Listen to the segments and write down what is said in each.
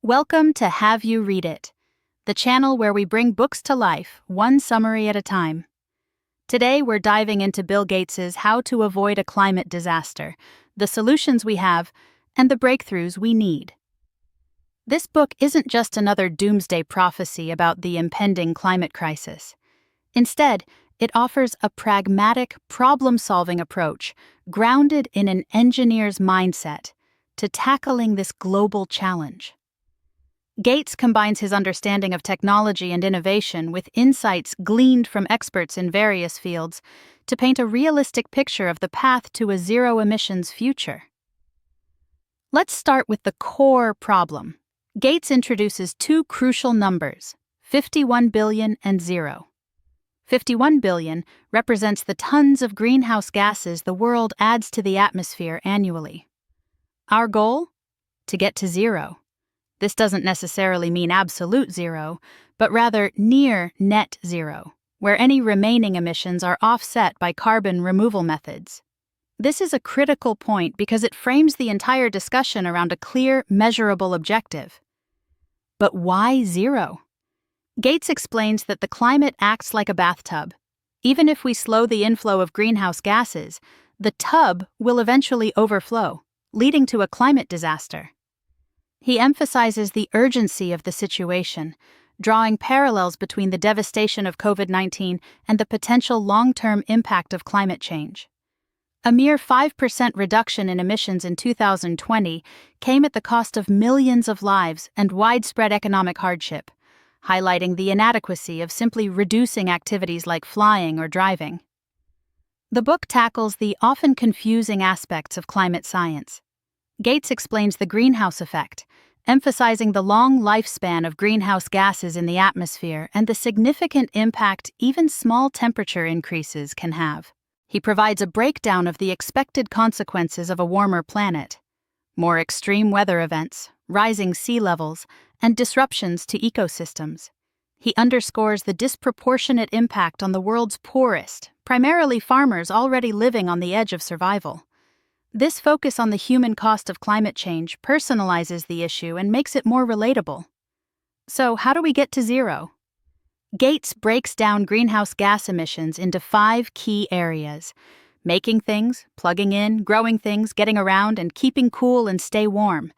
Welcome to Have You Read It, the channel where we bring books to life, one summary at a time. Today we're diving into Bill Gates's How to Avoid a Climate Disaster, the solutions we have, and the breakthroughs we need. This book isn't just another doomsday prophecy about the impending climate crisis. Instead, it offers a pragmatic, problem-solving approach grounded in an engineer's mindset to tackling this global challenge. Gates combines his understanding of technology and innovation with insights gleaned from experts in various fields to paint a realistic picture of the path to a zero-emissions future. Let's start with the core problem. Gates introduces two crucial numbers, 51 billion and 0. 51 billion represents the tons of greenhouse gases the world adds to the atmosphere annually. Our goal? To get to 0. This doesn't necessarily mean absolute zero, but rather near net zero, where any remaining emissions are offset by carbon removal methods. This is a critical point because it frames the entire discussion around a clear, measurable objective. But why 0? Gates explains that the climate acts like a bathtub. Even if we slow the inflow of greenhouse gases, the tub will eventually overflow, leading to a climate disaster. He emphasizes the urgency of the situation, drawing parallels between the devastation of COVID-19 and the potential long-term impact of climate change. A mere 5% reduction in emissions in 2020 came at the cost of millions of lives and widespread economic hardship, highlighting the inadequacy of simply reducing activities like flying or driving. The book tackles the often confusing aspects of climate science. Gates explains the greenhouse effect, emphasizing the long lifespan of greenhouse gases in the atmosphere and the significant impact even small temperature increases can have. He provides a breakdown of the expected consequences of a warmer planet: more extreme weather events, rising sea levels, and disruptions to ecosystems. He underscores the disproportionate impact on the world's poorest, primarily farmers already living on the edge of survival. This focus on the human cost of climate change personalizes the issue and makes it more relatable. So, how do we get to 0? Gates breaks down greenhouse gas emissions into 5 key areas: making things, plugging in, growing things, getting around, and keeping cool and stay warm.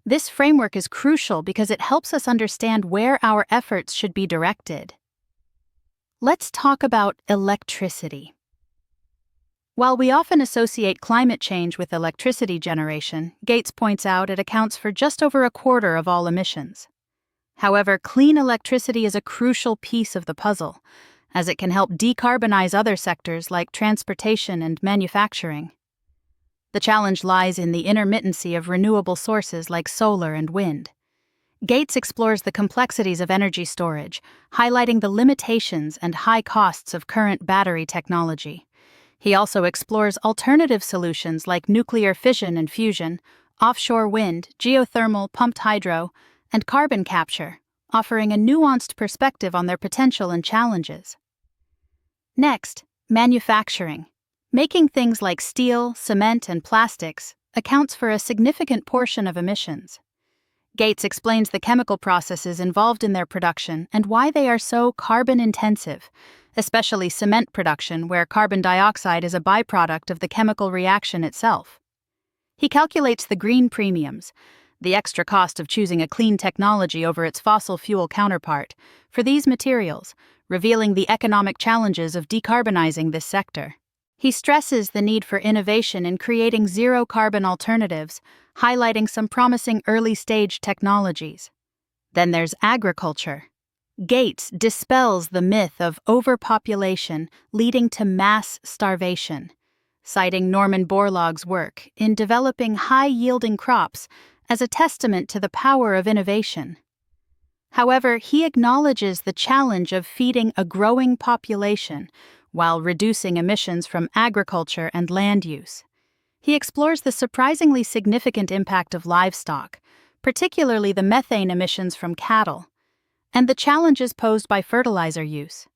This framework is crucial because it helps us understand where our efforts should be directed. Let's talk about electricity. While we often associate climate change with electricity generation, Gates points out it accounts for just over a quarter of all emissions. However, clean electricity is a crucial piece of the puzzle, as it can help decarbonize other sectors like transportation and manufacturing. The challenge lies in the intermittency of renewable sources like solar and wind. Gates explores the complexities of energy storage, highlighting the limitations and high costs of current battery technology. He also explores alternative solutions like nuclear fission and fusion, offshore wind, geothermal, pumped hydro, and carbon capture, offering a nuanced perspective on their potential and challenges. Next, manufacturing. Making things like steel, cement, and plastics accounts for a significant portion of emissions. Gates explains the chemical processes involved in their production and why they are so carbon-intensive, especially cement production, where carbon dioxide is a byproduct of the chemical reaction itself. He calculates the green premiums, the extra cost of choosing a clean technology over its fossil fuel counterpart, for these materials, revealing the economic challenges of decarbonizing this sector. He stresses the need for innovation in creating zero-carbon alternatives, highlighting some promising early-stage technologies. Then there's agriculture. Gates dispels the myth of overpopulation leading to mass starvation, citing Norman Borlaug's work in developing high-yielding crops as a testament to the power of innovation. However, he acknowledges the challenge of feeding a growing population while reducing emissions from agriculture and land use. He explores the surprisingly significant impact of livestock, particularly the methane emissions from cattle, and the challenges posed by fertilizer use.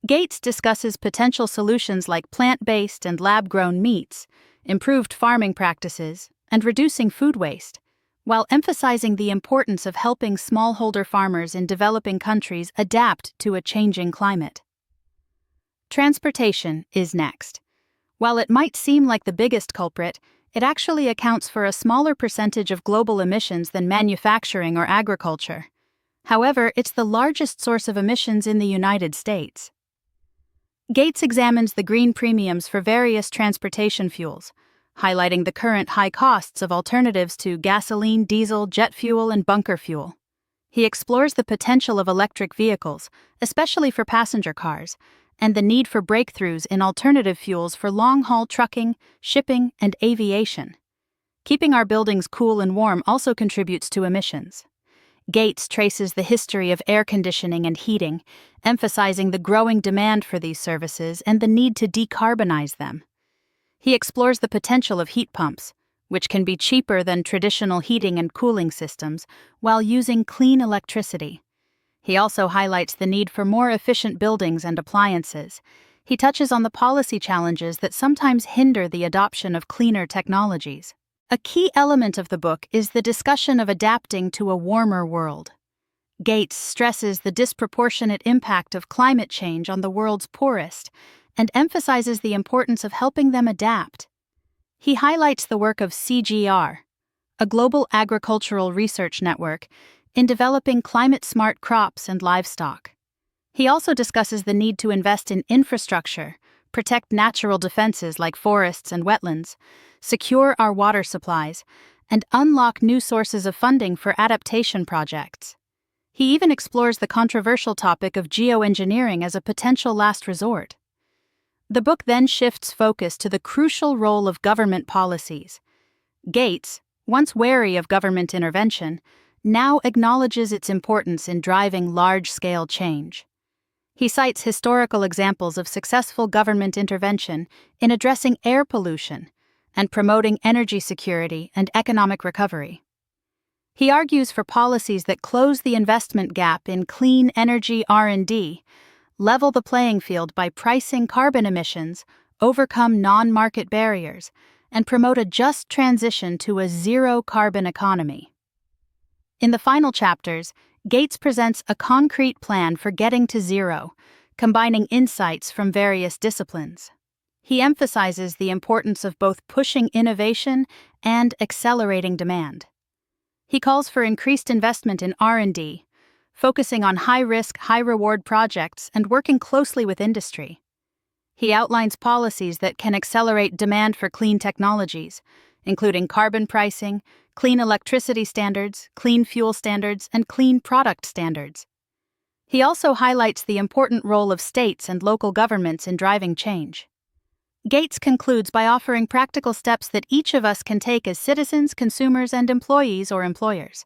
Gates discusses potential solutions like plant-based and lab-grown meats, improved farming practices, and reducing food waste, while emphasizing the importance of helping smallholder farmers in developing countries adapt to a changing climate. Transportation is next. While it might seem like the biggest culprit, it actually accounts for a smaller percentage of global emissions than manufacturing or agriculture. However, it's the largest source of emissions in the United States. Gates examines the green premiums for various transportation fuels, highlighting the current high costs of alternatives to gasoline, diesel, jet fuel, and bunker fuel. He explores the potential of electric vehicles, especially for passenger cars, and the need for breakthroughs in alternative fuels for long-haul trucking, shipping, and aviation. Keeping our buildings cool and warm also contributes to emissions. Gates traces the history of air conditioning and heating, emphasizing the growing demand for these services and the need to decarbonize them. He explores the potential of heat pumps, which can be cheaper than traditional heating and cooling systems, while using clean electricity. He also highlights the need for more efficient buildings and appliances. He touches on the policy challenges that sometimes hinder the adoption of cleaner technologies. A key element of the book is the discussion of adapting to a warmer world. Gates stresses the disproportionate impact of climate change on the world's poorest and emphasizes the importance of helping them adapt. He highlights the work of CGR, a global agricultural research network, in developing climate-smart crops and livestock. He also discusses the need to invest in infrastructure, protect natural defenses like forests and wetlands, secure our water supplies, and unlock new sources of funding for adaptation projects. He even explores the controversial topic of geoengineering as a potential last resort. The book then shifts focus to the crucial role of government policies. Gates, once wary of government intervention, now acknowledges its importance in driving large-scale change. He cites historical examples of successful government intervention in addressing air pollution and promoting energy security and economic recovery. He argues for policies that close the investment gap in clean energy R&D, level the playing field by pricing carbon emissions, overcome non-market barriers, and promote a just transition to a zero-carbon economy. In the final chapters, Gates presents a concrete plan for getting to zero, combining insights from various disciplines. He emphasizes the importance of both pushing innovation and accelerating demand. He calls for increased investment in R&D, focusing on high-risk, high-reward projects and working closely with industry. He outlines policies that can accelerate demand for clean technologies, including carbon pricing, clean electricity standards, clean fuel standards, and clean product standards. He also highlights the important role of states and local governments in driving change. Gates concludes by offering practical steps that each of us can take as citizens, consumers, and employees or employers.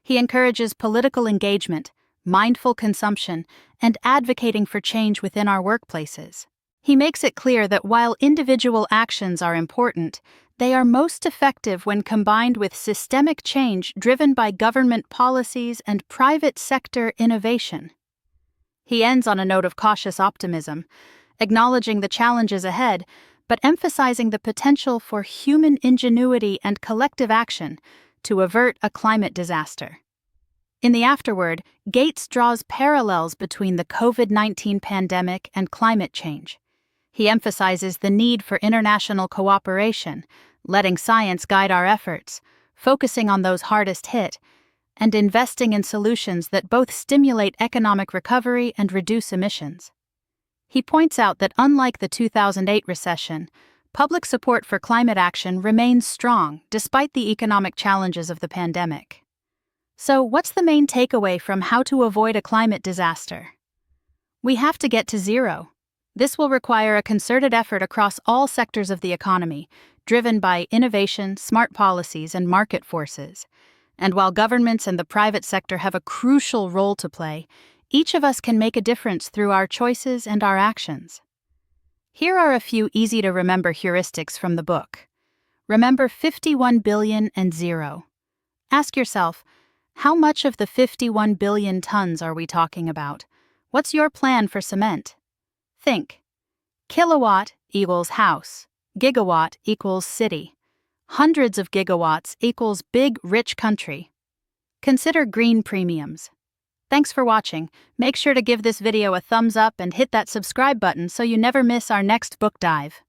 He encourages political engagement, mindful consumption, and advocating for change within our workplaces. He makes it clear that while individual actions are important, they are most effective when combined with systemic change driven by government policies and private sector innovation. He ends on a note of cautious optimism, acknowledging the challenges ahead, but emphasizing the potential for human ingenuity and collective action to avert a climate disaster. In the afterword, Gates draws parallels between the COVID-19 pandemic and climate change. He emphasizes the need for international cooperation, letting science guide our efforts, focusing on those hardest hit, and investing in solutions that both stimulate economic recovery and reduce emissions. He points out that unlike the 2008 recession, public support for climate action remains strong despite the economic challenges of the pandemic. So, what's the main takeaway from how to avoid a climate disaster? We have to get to zero. This will require a concerted effort across all sectors of the economy, driven by innovation, smart policies, and market forces. And while governments and the private sector have a crucial role to play, each of us can make a difference through our choices and our actions. Here are a few easy-to-remember heuristics from the book. Remember 51 billion and zero. Ask yourself, how much of the 51 billion tons are we talking about? What's your plan for cement? Think. Kilowatt equals house. Gigawatt equals city. Hundreds of gigawatts equals big, rich country. Consider green premiums. Thanks for watching. Make sure to give this video a thumbs up and hit that subscribe button so you never miss our next book dive.